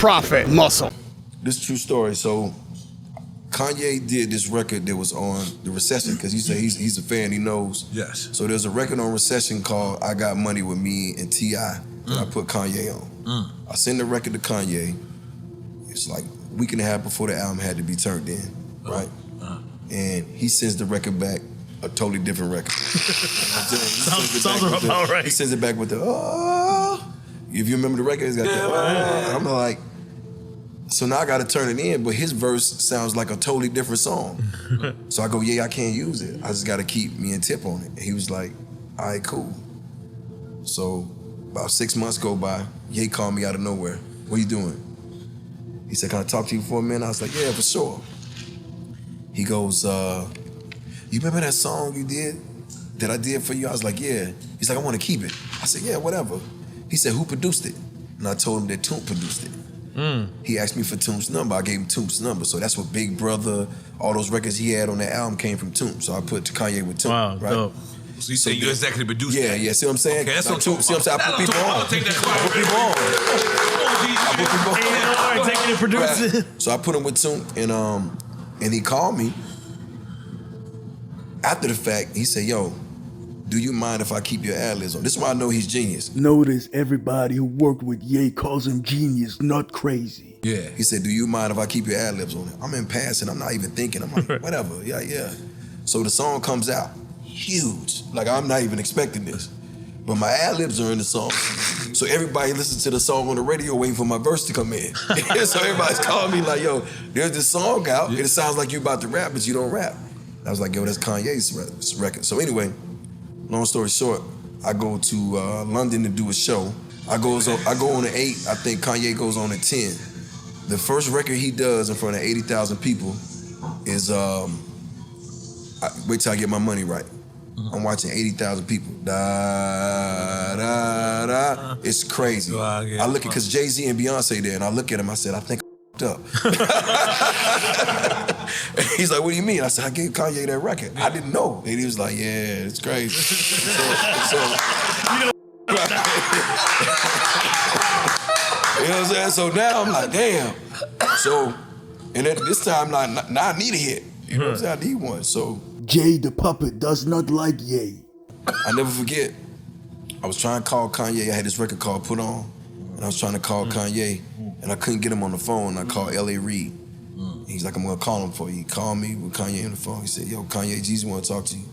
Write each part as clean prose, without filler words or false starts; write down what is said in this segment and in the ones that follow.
profit, muscle. This is a true story. So Kanye did this record that was on the Recession, because he said he's a fan, he knows. Yes. So there's a record on Recession called I Got Money With Me and T.I. that I put Kanye on. I send the record to Kanye. It's like a week and a half before the album had to be turned in, right? And he sends the record back, a totally different record. Sounds about right. He sends it back with the, oh. If you remember the record, it's got the, oh. And I'm like, so now I got to turn it in, but his verse sounds like a totally different song. So I go, yeah, I can't use it. I just got to keep me and Tip on it. And he was like, all right, cool. So about 6 months go by, Ye called me out of nowhere. What are you doing? He said, can I talk to you for a minute? I was like, yeah, for sure. He goes, you remember that song you did, that I did for you? I was like, yeah. He's like, I want to keep it. I said, yeah, whatever. He said, who produced it? And I told him that Toomp produced it. He asked me for Toomp's number. I gave him Toomp's number. So that's what Big Brother, all those records he had on that album came from Toomp. So I put Kanye with Toomp. Wow, right? dope. So you say you exactly produced Yeah, that? yeah. See what I'm saying? Okay, that's like what Toomp, see what I'm saying? I put people on. I'll take that I put people on. I put people on. All right, take it and produce it. So I put him with Toomp, and he called me after the fact. He said, yo, do you mind if I keep your ad-libs on? This is why I know he's genius. Notice everybody who worked with Ye calls him genius, not crazy. Yeah. He said, do you mind if I keep your ad-libs on it? I'm in passing, I'm not even thinking. I'm like, whatever, yeah. So the song comes out, huge. Like, I'm not even expecting this. But my ad-libs are in the song. So everybody listens to the song on the radio waiting for my verse to come in. So everybody's calling me like, yo, there's this song out, and it sounds like you about to rap, but you don't rap. I was like, yo, that's Kanye's record. So anyway, long story short, I go to London to do a show. I go on at 8, I think Kanye goes on at 10. The first record he does in front of 80,000 people is, wait till I get my money right. I'm watching 80,000 people. Da, da, da. It's crazy. I look at, because Jay-Z and Beyonce there, and I look at him, I said, I think I up. He's like, what do you mean? I said, I gave Kanye that record. I didn't know. And he was like, yeah, it's crazy. You know what I'm saying? So now I'm like, damn. So, and at this time, now I need a hit. You know what I'm saying? I need one. So Jay the puppet does not like Ye. I never forget. I was trying to call Kanye. I had this record called Put On, and I was trying to call Kanye, and I couldn't get him on the phone. I called L.A. Reid. He's like, I'm gonna call him for you. He called me with Kanye on the phone. He said, yo, Kanye, Jeezy wanna talk to you.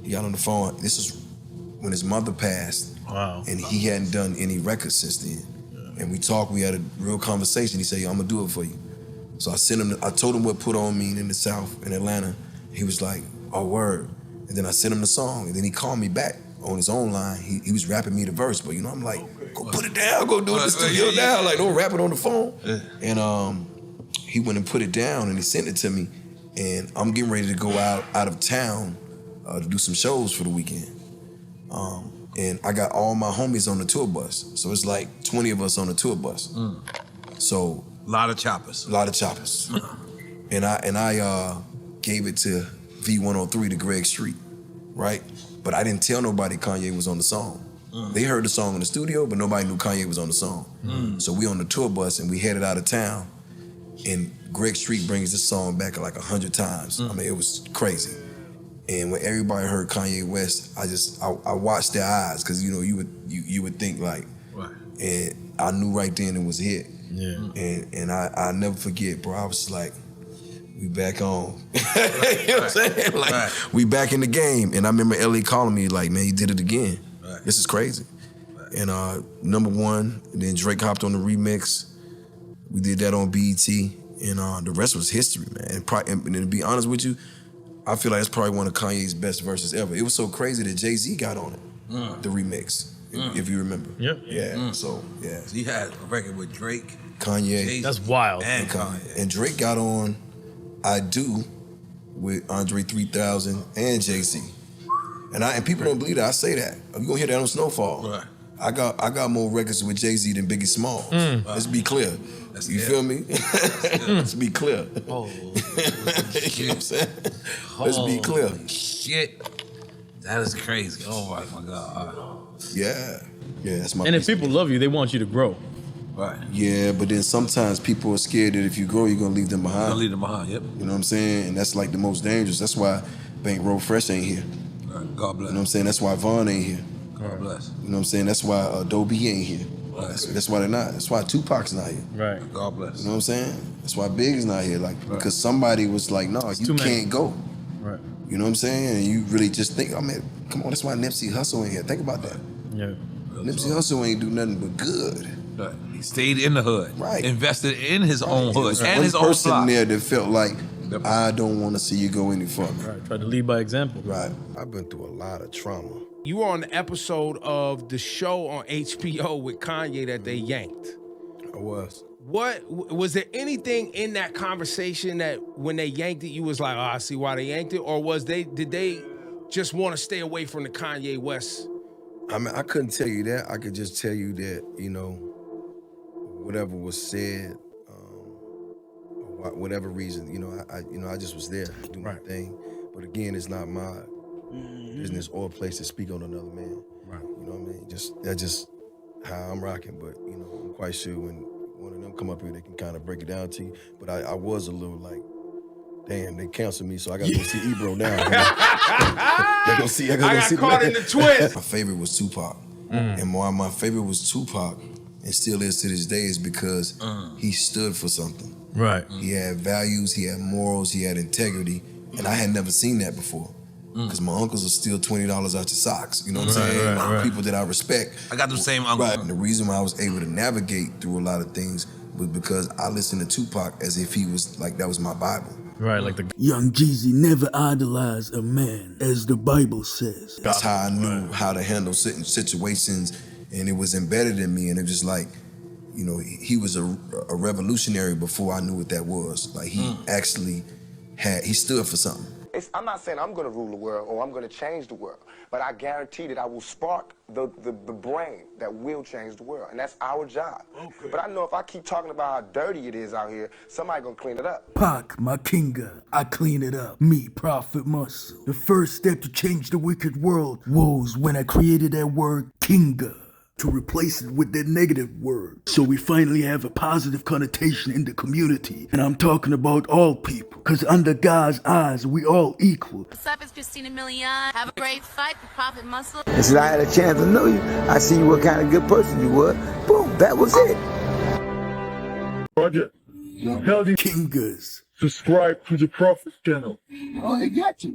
He got on the phone. This is when his mother passed. Wow. And he hadn't done any records since then. And we talked, we had a real conversation. He said, yo, I'm gonna do it for you. So I told him what Put On mean in the South, in Atlanta. He was like, oh, word. And then I sent him the song, and then he called me back on his own line. He was rapping me the verse, but you know, I'm like, go put it down, go do it in the studio now. Like, don't rap it on the phone. And he went and put it down, and he sent it to me. And I'm getting ready to go out of town to do some shows for the weekend. And I got all my homies on the tour bus. So it's like 20 of us on the tour bus. So a lot of choppers. A lot of choppers. And I gave it to V103 to Greg Street, right? But I didn't tell nobody Kanye was on the song. They heard the song in the studio, but nobody knew Kanye was on the song. So we on the tour bus and we headed out of town, and Greg Street brings this song back like 100 times. I mean, it was crazy. And when everybody heard Kanye West, I watched their eyes, because you know, you would think like, and I knew right then it was a hit. And I never forget, bro. I was like, we back on. You know what I'm saying? Like, we back in the game. And I remember Ellie calling me like, man, you did it again. This is crazy. And #1, and then Drake hopped on the remix. We did that on BET, and the rest was history, man. And to be honest with you, I feel like it's probably one of Kanye's best verses ever. It was so crazy that Jay-Z got on it, the remix, if you remember. Yeah, so, yeah. So you had a record with Drake, Kanye. Jay-Z, that's wild. And Kanye. And Drake got on I Do with Andre 3000 and Jay-Z. And people don't believe that. I say that. You're gonna hear that on Snowfall. Right. I got more records with Jay-Z than Biggie Smalls. Let's be clear. You feel me? Let's be clear. Oh, you know what I'm saying? Let's be clear. Shit. That is crazy. Oh my God. Yeah. Yeah, that's my And if people love you, they want you to grow. Right. Yeah, but then sometimes people are scared that if you go, you're gonna leave them behind. Gonna leave them behind. Yep. You know what I'm saying? And that's like the most dangerous. That's why Bankroll Fresh ain't here. Right. God bless. You know what I'm saying? That's why Vaughn ain't here. God bless. You know what I'm saying? That's why Adobe ain't here. Right. That's why they're not. That's why Tupac's not here. Right. God bless. You know what I'm saying? That's why Big is not here. Like, because somebody was like, no, you can't go. Right. You know what I'm saying? And you really just think, I mean, come on, that's why Nipsey Hussle ain't here. Think about that. Yeah. Nipsey Hussle ain't do nothing but good. Right. He stayed in the hood. Right. Invested in his own hood and his one own person block. there that felt like, I don't want to see you go any further. Right. Try to lead by example. Right. I've been through a lot of trauma. You were on the episode of the show on HBO with Kanye that they yanked. I was. What was there anything in that conversation that when they yanked it, you was like, oh, I see why they yanked it, or did they just want to stay away from the Kanye West? I mean, I couldn't tell you that. I could just tell you that, you know, whatever was said, whatever reason, you know, I just was there to do my thing. But again, it's not my business or place to speak on another man. Right. You know what I mean? That's just how I'm rocking. But you know, I'm quite sure when one of them come up here, they can kind of break it down to you. But I was a little like, damn, they canceled me, so I got to go see Ebro now. I got caught in the twist. My favorite was Tupac, and why my favorite was Tupac, and still is to this day, is because he stood for something. Right. He had values, he had morals, he had integrity, and I had never seen that before. Because my uncles are still $20 out your socks. You know what I'm saying? Right. People that I respect. I got the same uncle. Right. And the reason why I was able to navigate through a lot of things was because I listened to Tupac as if he was like, that was my Bible. Right, like the Young Jeezy never idolized a man, as the Bible says. That's how I knew how to handle certain situations, and it was embedded in me, and it was just like, you know, he was a revolutionary before I knew what that was. Like, he actually he stood for something. I'm not saying I'm going to rule the world or I'm going to change the world, but I guarantee that I will spark the brain that will change the world, and that's our job. Okay. But I know if I keep talking about how dirty it is out here, somebody going to clean it up. Pac, my kinga, I clean it up. Me, Prophet Muscle. The first step to change the wicked world was when I created that word kinga, to replace it with that negative word. So we finally have a positive connotation in the community. And I'm talking about all people, because under God's eyes, we all equal. What's up, it's Christina Milian. Have a great fight for Prophet Muscle. And since I had a chance to know you, I see what kind of good person you were. Boom, that was it. Roger. Tell the Kingas. subscribe to the Prophet channel. Oh, they got you.